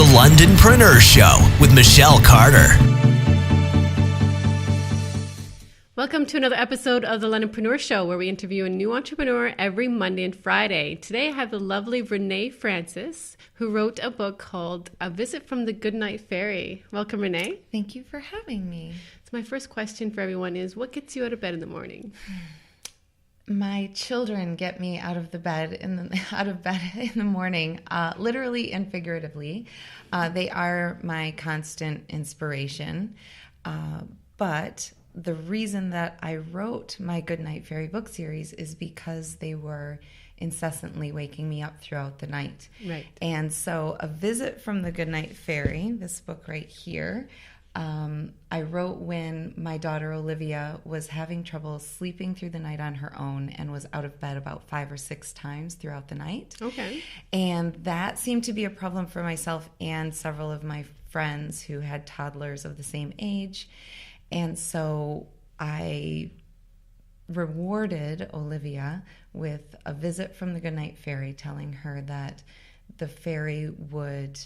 The Londonpreneur Show with Michelle Carter. Welcome to another episode of The Londonpreneur Show, where we interview a new entrepreneur every Monday and Friday. Today I have the lovely Renee Francis, who wrote a book called A Visit from the Goodnight Fairy. Welcome, Renee. Thank you for having me. So my first question for everyone is, what gets you out of bed in the morning? My children get me out of bed in the morning, literally and figuratively. They are my constant inspiration. But the reason that I wrote my Goodnight Fairy book series is because they were incessantly waking me up throughout the night. Right. And so A Visit from the Goodnight Fairy, this book right here, I wrote when my daughter Olivia was having trouble sleeping through the night on her own and was out of bed about 5 or 6 times throughout the night. Okay. And that seemed to be a problem for myself and several of my friends who had toddlers of the same age. And so I rewarded Olivia with a visit from the Goodnight Fairy, telling her that the fairy would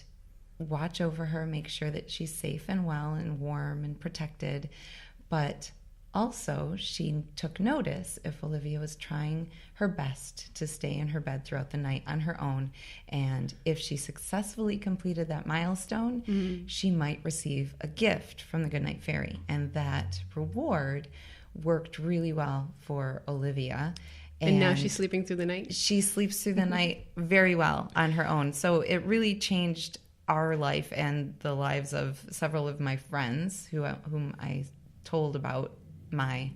watch over her, make sure that she's safe and well and warm and protected. But also, she took notice if Olivia was trying her best to stay in her bed throughout the night on her own. And if she successfully completed that milestone, she might receive a gift from the Goodnight Fairy. And that reward worked really well for Olivia. And now she's sleeping through the night? She sleeps through the night very well on her own. So it really changed our life and the lives of several of my friends whom I told about my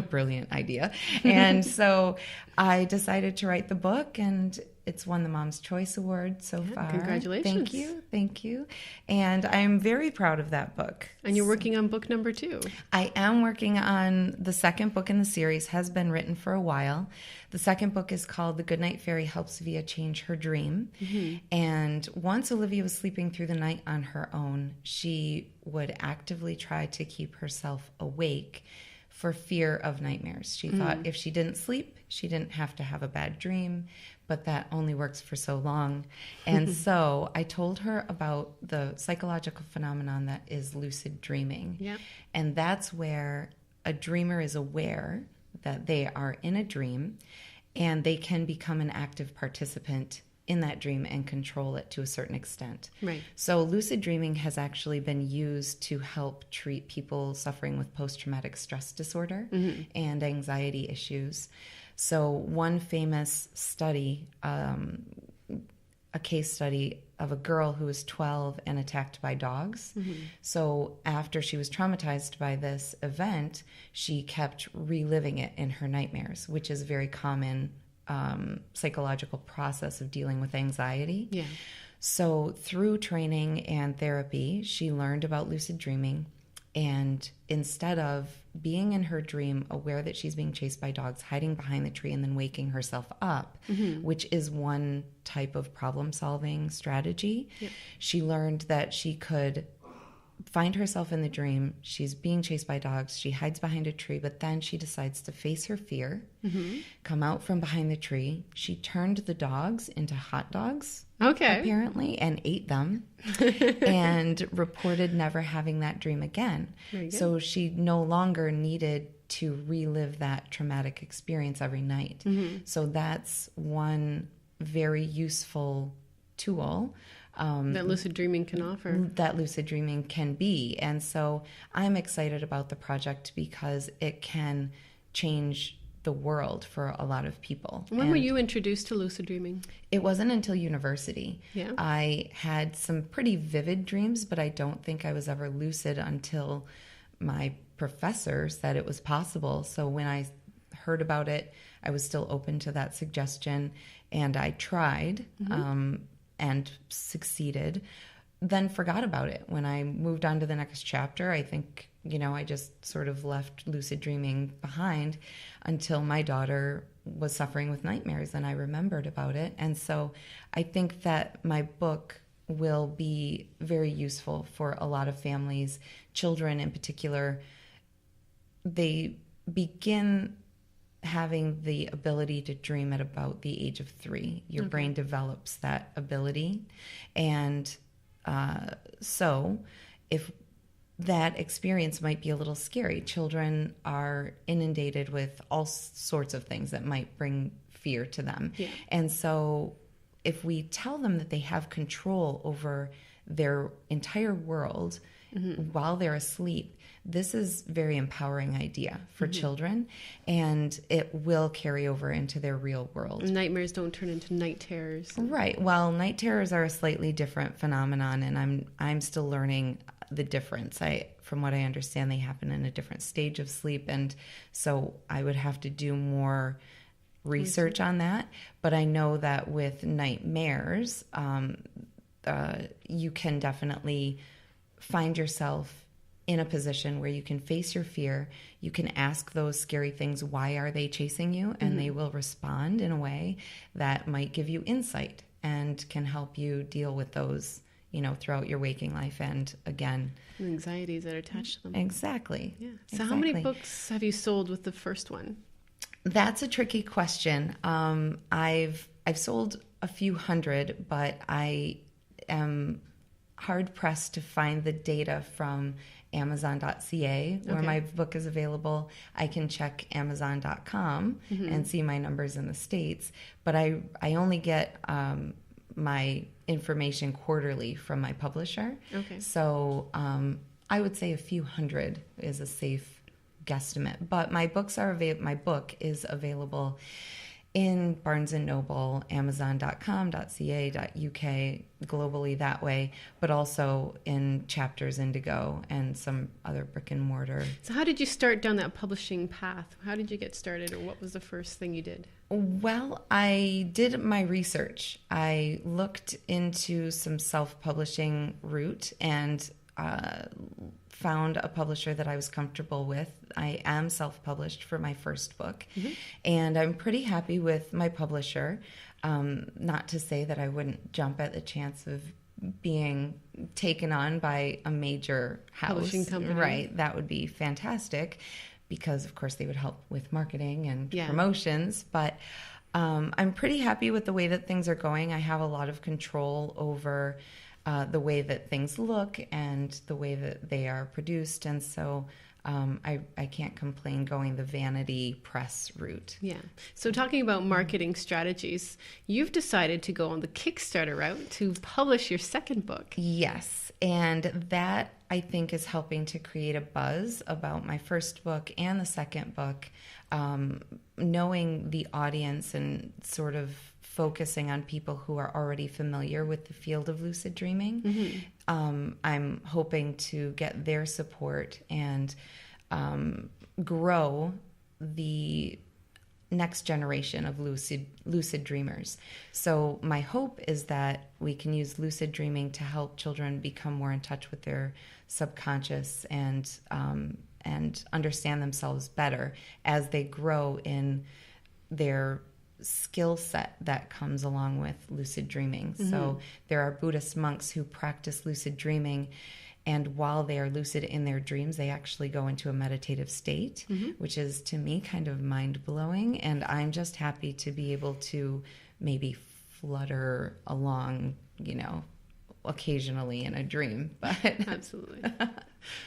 brilliant idea. And so I decided to write the book, and it's won the Mom's Choice Award so far. Congratulations. Thank you. And I'm very proud of that book. And you're working on book number 2. I am working on the second book in the series, has been written for a while. The second book is called The Goodnight Fairy Helps Via Change Her Dream. And once Olivia was sleeping through the night on her own, she would actively try to keep herself awake for fear of nightmares. She thought if she didn't sleep, she didn't have to have a bad dream, but that only works for so long. And so I told her about the psychological phenomenon that is lucid dreaming. Yep. And that's where a dreamer is aware that they are in a dream, and they can become an active participant in that dream and control it to a certain extent. Right. So lucid dreaming has actually been used to help treat people suffering with post-traumatic stress disorder and anxiety issues. So one famous study, a case study of a girl who was 12 and attacked by dogs. So after she was traumatized by this event, she kept reliving it in her nightmares, which is a very common psychological process of dealing with anxiety. Yeah. So through training and therapy, she learned about lucid dreaming. And instead of being in her dream, aware that she's being chased by dogs, hiding behind the tree and then waking herself up, which is one type of problem-solving strategy, she learned that she could find herself in the dream. She's being chased by dogs. She hides behind a tree, but then she decides to face her fear, come out from behind the tree. She turned the dogs into hot dogs, apparently, and ate them, and reported never having that dream again. So she no longer needed to relive that traumatic experience every night. So that's one very useful tool that lucid dreaming can offer. That lucid dreaming can be. And so I'm excited about the project because it can change the world for a lot of people. When were you introduced to lucid dreaming? It wasn't until university. Yeah. I had some pretty vivid dreams, but I don't think I was ever lucid until my professor said it was possible. So when I heard about it, I was still open to that suggestion, and I tried. And succeeded, then forgot about it. When I moved on to the next chapter, I think, I just sort of left lucid dreaming behind until my daughter was suffering with nightmares and I remembered about it. And so I think that my book will be very useful for a lot of families, children in particular. They begin having the ability to dream at about the age of 3. Your brain develops that ability. And So if that experience might be a little scary, children are inundated with all sorts of things that might bring fear to them. Yeah. And so if we tell them that they have control over their entire world while they're asleep, this is a very empowering idea for children, and it will carry over into their real world. Nightmares don't turn into night terrors. Right. Well, night terrors are a slightly different phenomenon, and I'm still learning the difference. From what I understand, they happen in a different stage of sleep, and so I would have to do more research on that. But I know that with nightmares, you can definitely find yourself in a position where you can face your fear. You can ask those scary things, why are they chasing you? And they will respond in a way that might give you insight and can help you deal with those, throughout your waking life. And again, The anxieties that are attached to them. Exactly. Yeah. So how many books have you sold with the first one? That's a tricky question. I've sold a few hundred, but I am hard pressed to find the data from Amazon.ca where my book is available. I can check Amazon.com and see my numbers in the States, but I only get my information quarterly from my publisher. Okay. So I would say a few hundred is a safe guesstimate. But my my book is available in Barnes & Noble, Amazon.com, .ca, .uk, globally that way, but also in Chapters Indigo and some other brick and mortar. So how did you start down that publishing path? How did you get started, or what was the first thing you did? Well, I did my research. I looked into some self-publishing route and found a publisher that I was comfortable with. I am self-published for my first book, and I'm pretty happy with my publisher. Not to say that I wouldn't jump at the chance of being taken on by a major house. Publishing company. Right, that would be fantastic because, of course, they would help with marketing and promotions, but I'm pretty happy with the way that things are going. I have a lot of control over the way that things look and the way that they are produced. And so I can't complain going the vanity press route. Yeah. So talking about marketing strategies, you've decided to go on the Kickstarter route to publish your second book. Yes. And that, I think, is helping to create a buzz about my first book and the second book, knowing the audience and sort of focusing on people who are already familiar with the field of lucid dreaming. I'm hoping to get their support and grow the next generation of lucid dreamers. So my hope is that we can use lucid dreaming to help children become more in touch with their subconscious and understand themselves better as they grow in their skill set that comes along with lucid dreaming. So there are Buddhist monks who practice lucid dreaming, and while they are lucid in their dreams, they actually go into a meditative state, which is, to me, kind of mind-blowing. And I'm just happy to be able to maybe flutter along, occasionally in a dream. But Absolutely.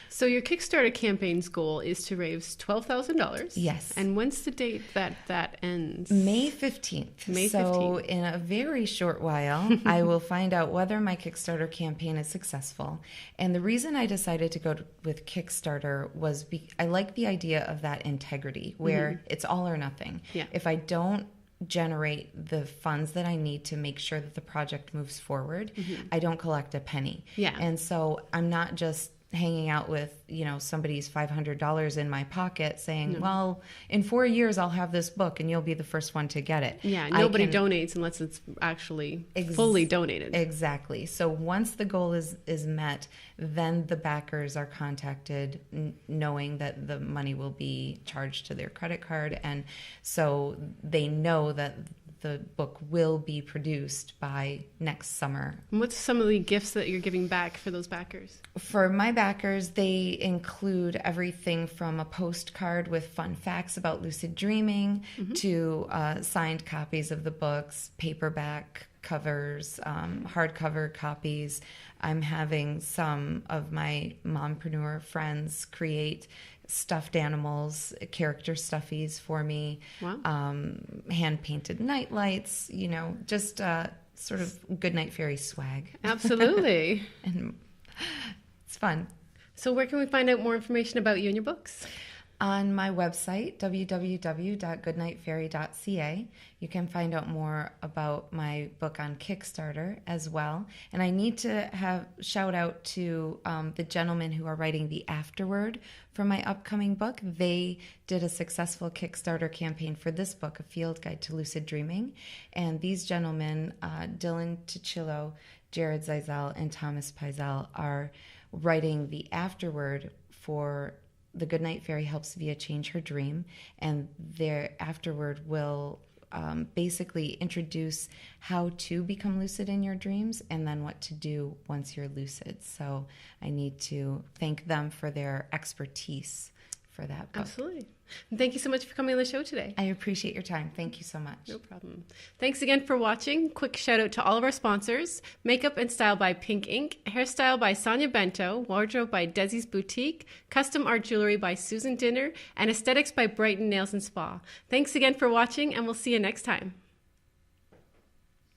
So your Kickstarter campaign's goal is to raise $12,000. Yes. And when's the date that ends? May 15th. May 15th. So in a very short while, I will find out whether my Kickstarter campaign is successful. And the reason I decided to go with Kickstarter was I like the idea of that integrity where it's all or nothing. Yeah. If I don't generate the funds that I need to make sure that the project moves forward, I don't collect a penny. Yeah. And so I'm not just hanging out with, somebody's $500 in my pocket saying, well, in 4 years I'll have this book and you'll be the first one to get it. Yeah, nobody donates unless it's actually fully donated. Exactly. So once the goal is met, then the backers are contacted knowing that the money will be charged to their credit card. And so they know that the book will be produced by next summer. And what's some of the gifts that you're giving back for those backers? For my backers, they include everything from a postcard with fun facts about lucid dreaming to signed copies of the books, paperback covers, hardcover copies. I'm having some of my mompreneur friends create stuffed animals, character stuffies for me. Wow. Hand-painted night lights, just sort of Goodnight Fairy swag. Absolutely. And it's fun. So where can we find out more information about you and your books? On my website, www.goodnightfairy.ca, you can find out more about my book on Kickstarter as well. And I need to shout out to the gentlemen who are writing the afterword for my upcoming book. They did a successful Kickstarter campaign for this book, A Field Guide to Lucid Dreaming. And these gentlemen, Dylan Tichillo, Jared Zeisel, and Thomas Peisel, are writing the afterword for The Goodnight Fairy Helps Via Change Her Dream, and their afterward will basically introduce how to become lucid in your dreams and then what to do once you're lucid. So I need to thank them for their expertise for that book. Absolutely. And thank you so much for coming on the show today. I appreciate your time. Thank you so much. No problem. Thanks again for watching. Quick shout out to all of our sponsors: Makeup and Style by Pink Ink, Hairstyle by Sonia Bento, Wardrobe by Desi's Boutique, Custom Art Jewelry by Susan Dinner, and Aesthetics by Brighton Nails and Spa. Thanks again for watching, and we'll see you next time.